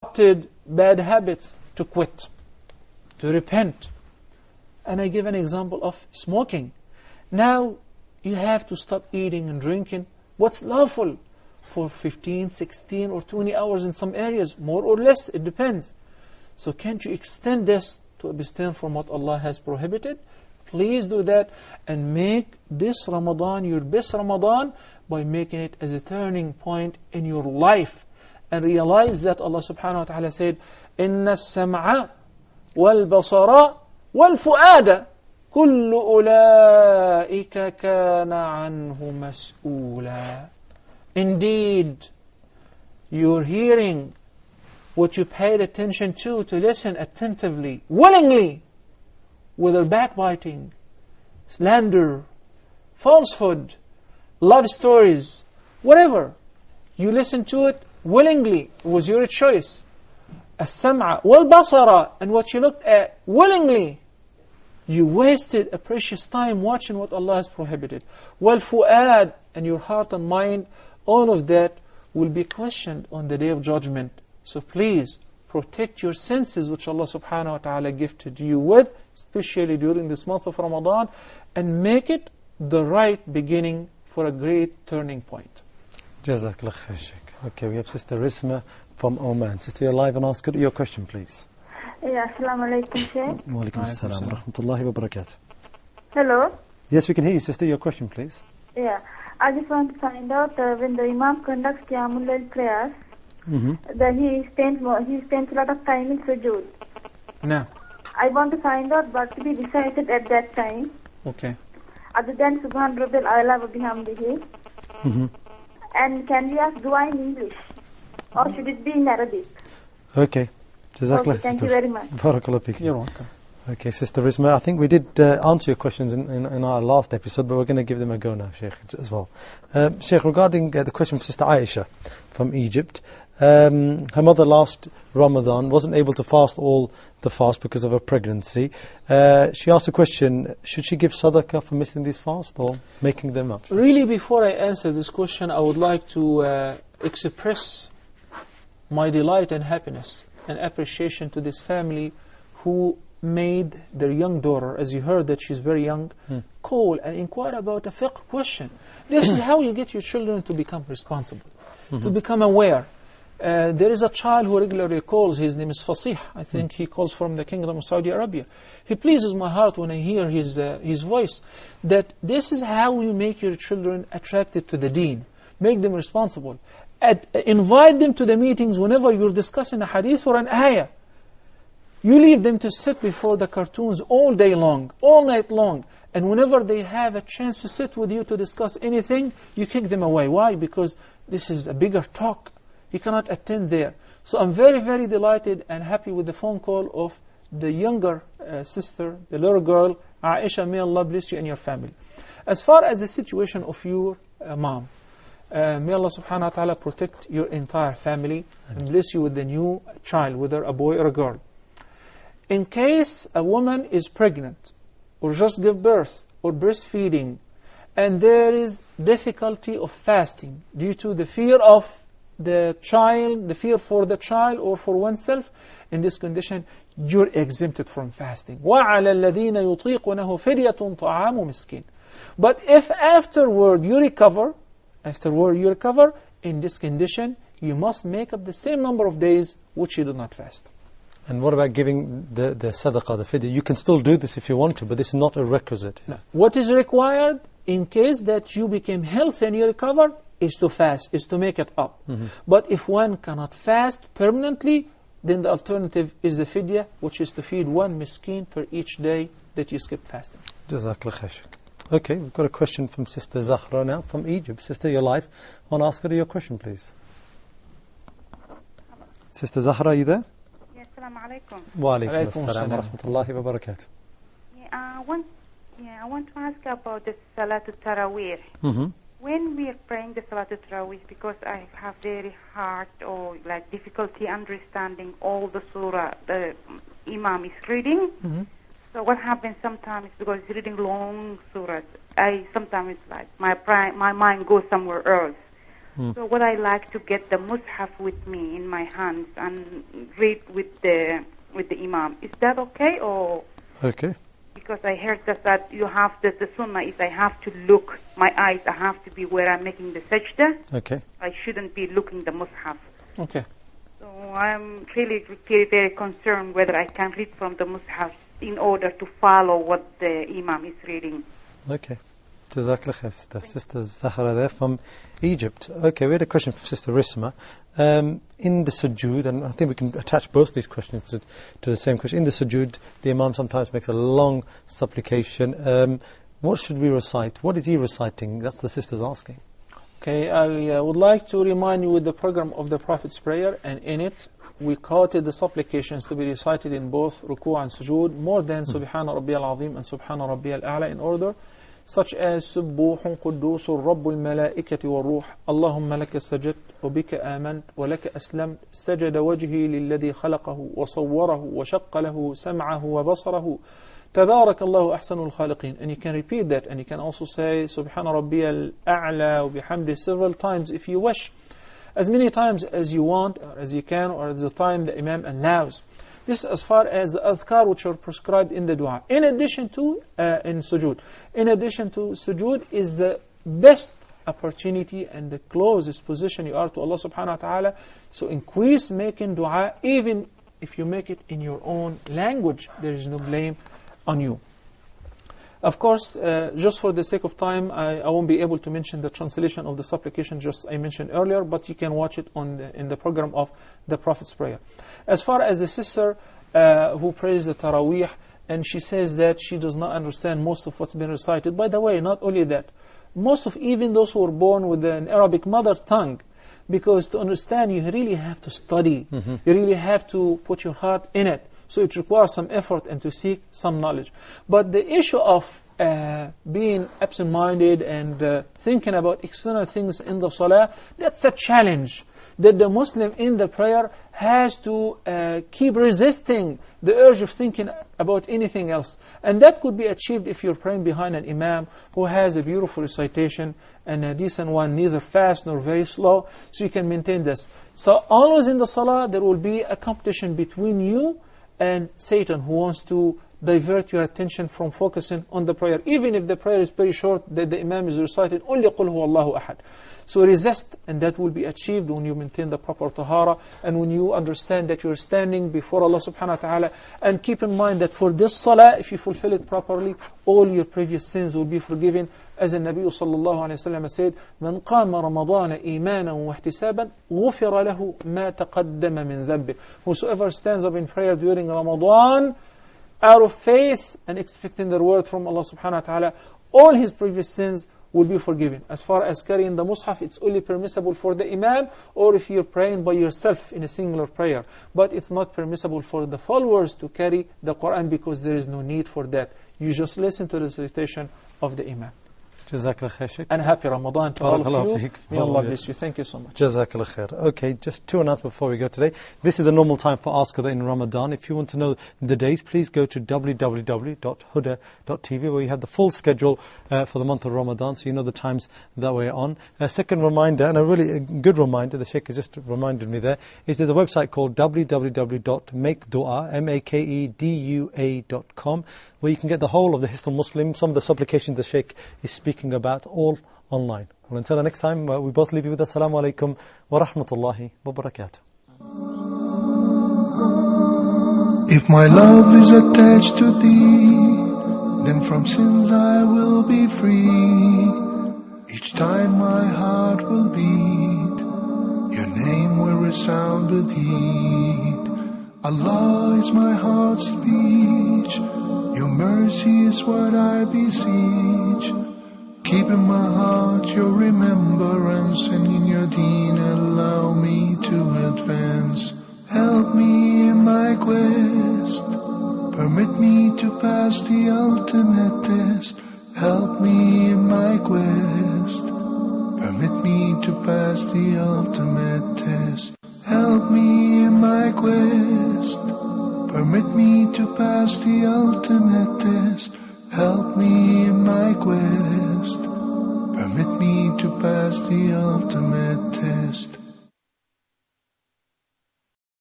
bad habits to quit, to repent. And I give an example of smoking. Now you have to stop eating and drinking what's lawful for 15, 16 or 20 hours in some areas, more or less, it depends. So can't you extend this to abstain from what Allah has prohibited? Please do that and make this Ramadan your best Ramadan by making it as a turning point in your life. And realize that Allah subhanahu wa ta'ala said, إِنَّ السَّمْعَ وَالْبَصَرَ وَالْفُؤَادَ كُلُّ أُولَٰئِكَ كَانَ عَنْهُ مَسْئُولًا. Indeed, your hearing, what you paid attention to listen attentively, willingly, whether backbiting, slander, falsehood, love stories, whatever, you listen to it willingly. It was your choice. السمع والبصر, and what you looked at willingly. You wasted a precious time watching what Allah has prohibited. والفؤاد, and your heart and mind, all of that will be questioned on the Day of Judgment. So please, protect your senses which Allah subhanahu wa ta'ala gifted you with, especially during this month of Ramadan, and make it the right beginning for a great turning point. Jazakallah khair, Shaykh. Okay, we have Sister Risma from Oman. Sister, you're live and ask your question, please. Yeah, assalamu alaikum, Shaykh. Wa alaikum assalam wa rahmatullahi wa barakatuh. Hello? Yes, we can hear you, Sister. Your question, please. Yeah, I just want to find out when the Imam conducts Qiyamul Layl prayers, that he spends a lot of time in sujood. Now, I want to find out what to be recited at that time. okay. Other than Subhan Rabbil A'la wa bihamdihi. And can we ask dua in English? Or should it be in Arabic? Okay. Jazakallah, Okay, thank you very much. Barakallah fik. You're welcome. Okay, Sister Risma, I think we did answer your questions in our last episode, but we're going to give them a go now, Sheikh, as well. Sheikh, regarding the question from Sister Aisha from Egypt, her mother last Ramadan wasn't able to fast all the fast because of her pregnancy. She asked a question, should she give sadaqah for missing these fasts or making them up? Really, before I answer this question, I would like to express my delight and happiness and appreciation to this family who made their young daughter, as you heard that she's very young, call and inquire about a fiqh question. This is how you get your children to become responsible, to become aware. There is a child who regularly calls, his name is Fasih, I think he calls from the Kingdom of Saudi Arabia. He pleases my heart when I hear his voice, that this is how you make your children attracted to the deen, make them responsible. Invite them to the meetings whenever you're discussing a hadith or an ayah. You leave them to sit before the cartoons all day long, all night long, and whenever they have a chance to sit with you to discuss anything, you kick them away. Why? Because this is a bigger talk. You cannot attend there. So I'm very, very delighted and happy with the phone call of the younger sister, the little girl, Aisha. May Allah bless you and your family. As far as the situation of your mom, may Allah subhanahu wa ta'ala protect your entire family and bless you with the new child, whether a boy or a girl. In case a woman is pregnant, or just give birth, or breastfeeding, and there is difficulty of fasting due to the fear of the child, the fear for the child or for oneself, in this condition, you're exempted from fasting. وَعَلَى الَّذِينَ يُطِيقُنَهُ فِدْيَةٌ طَعَامُ مِسْكِينٍ. But if afterward you recover, in this condition, you must make up the same number of days which you did not fast. And what about giving the sadaqah, the fidya? You can still do this if you want to, but this is not a requisite. No. What is required in case that you became healthy and you recover is to fast, is to make it up. But if one cannot fast permanently, then the alternative is the fidya, which is to feed one miskin per each day that you skip fasting. Jazakallah khair. Okay, we've got a question from Sister Zahra now from Egypt. Sister, you're live. I want to ask her your question, please. Sister Zahra, are you there? Yes, assalamu alaikum. Wa alaikum assalam wa rahmatullahi wa barakatuh. I want to ask about the Salatul Taraweeh. When we are praying the Salatul Taraweeh, because I have very hard or like difficulty understanding all the surah the Imam is reading. So what happens sometimes, because he's reading long surahs, sometimes it's like my mind goes somewhere else. So what I like to get the mushaf with me in my hands and read with the imam. Is that okay or? Okay. Because I heard that you have the sunnah is I have to look, my eyes I have to be where I'm making the sajda. Okay. I shouldn't be looking the mushaf. Okay. So I'm really very, very concerned whether I can read from the mushaf in order to follow what the imam is reading. Okay. Jazakallah khair, Sister Zahra there from Egypt. Okay, we had a question from Sister Risma. In the sujood, and I think we can attach both these questions to the same question. In the sujood, the imam sometimes makes a long supplication. What should we recite? What is he reciting? That's the sister's asking. Okay, I would like to remind you with the program of the Prophet's prayer, and in it we quoted the supplications to be recited in both ruku' and sujood more than Subhana Rabbiyal Azim and Subhana Rabbiyal A'la in order, such as Subbuhun Quddusun Rabbul Malaikati wa Ruh, Allahumma laka sajad, wa bika amant, wa laka aslam, sajada wajhi lilladhi khalaqahu, wa sawwarahu, wa shaqqa lahu sam'ahu wa basarahu, Tabarakallahu ahsanul khaliqin. And you can repeat that, and you can also say Subhana Rabbiyal A'la wa bihamdi several times if you wish, as many times as you want, or as you can, or at the time the Imam allows. This as far as the adhkar which are prescribed in the dua. In addition to in sujood. In addition to sujood is the best opportunity and the closest position you are to Allah subhanahu wa ta'ala. So increase making dua, even if you make it in your own language. There is no blame on you. Of course, just for the sake of time, I won't be able to mention the translation of the supplication just I mentioned earlier, but you can watch it in the program of the Prophet's prayer. As far as the sister who prays the Taraweeh, and she says that she does not understand most of what's been recited. By the way, not only that, most of even those who were born with an Arabic mother tongue, because to understand you really have to study, you really have to put your heart in it. So it requires some effort and to seek some knowledge. But the issue of being absent-minded and thinking about external things in the salah, that's a challenge that the Muslim in the prayer has to keep resisting the urge of thinking about anything else. And that could be achieved if you're praying behind an imam who has a beautiful recitation and a decent one, neither fast nor very slow, so you can maintain this. So always in the salah there will be a competition between you and Satan, who wants to divert your attention from focusing on the prayer. Even if the prayer is very short, that the Imam is reciting only قُلْ هُوَ اللَّهُ أَحَدٌ. So resist, and that will be achieved when you maintain the proper tahara, and when you understand that you're standing before Allah subhanahu wa ta'ala. And keep in mind that for this salah, if you fulfill it properly, all your previous sins will be forgiven. As the Nabi sallallahu alayhi wa sallam said, مَنْ قَامَ رَمَضَانَ إِيمَانًا وَاحْتِسَابًا غُفِرَ لَهُ مَا تَقَدَّمَ مِنْ ذَنْبِهِ. Whosoever stands up in prayer during Ramadan, out of faith and expecting the reward from Allah subhanahu wa ta'ala, all his previous sins will be forgiven. As far as carrying the mushaf, it's only permissible for the imam, or if you're praying by yourself in a singular prayer. But it's not permissible for the followers to carry the Quran, because there is no need for that. You just listen to the recitation of the imam. Jazakallah khair, Shaykh. And happy Ramadan to all of you. May Allah bless you. Thank you so much. Jazakallah khair. Okay, just two announcements before we go today. This is the normal time for Ask Huda in Ramadan. If you want to know the days, please go to www.huda.tv, where you have the full schedule for the month of Ramadan, so you know the times that we're on. A second reminder, and a really good reminder, the Shaykh has just reminded me there, is there's a website called www.makedua.com, where you can get the whole of the Hisnul Muslim, some of the supplications the Shaykh is speaking about, all online. Well, until the next time, we both leave you with Assalamu alaikum wa rahmatullahi wa barakatuh. If my love is attached to thee, then from sins I will be free. Each time my heart will beat, your name will resound with heat. Allah is my heart's speech, your mercy is what I beseech. Keep in my heart your remembrance, and in your deen allow me to advance. Help me in my quest, permit me to pass the ultimate test. Help me in my quest, permit me to pass the ultimate test. Help me in my quest, permit me to pass the ultimate test. Help me in my quest, permit me to pass the ultimate test.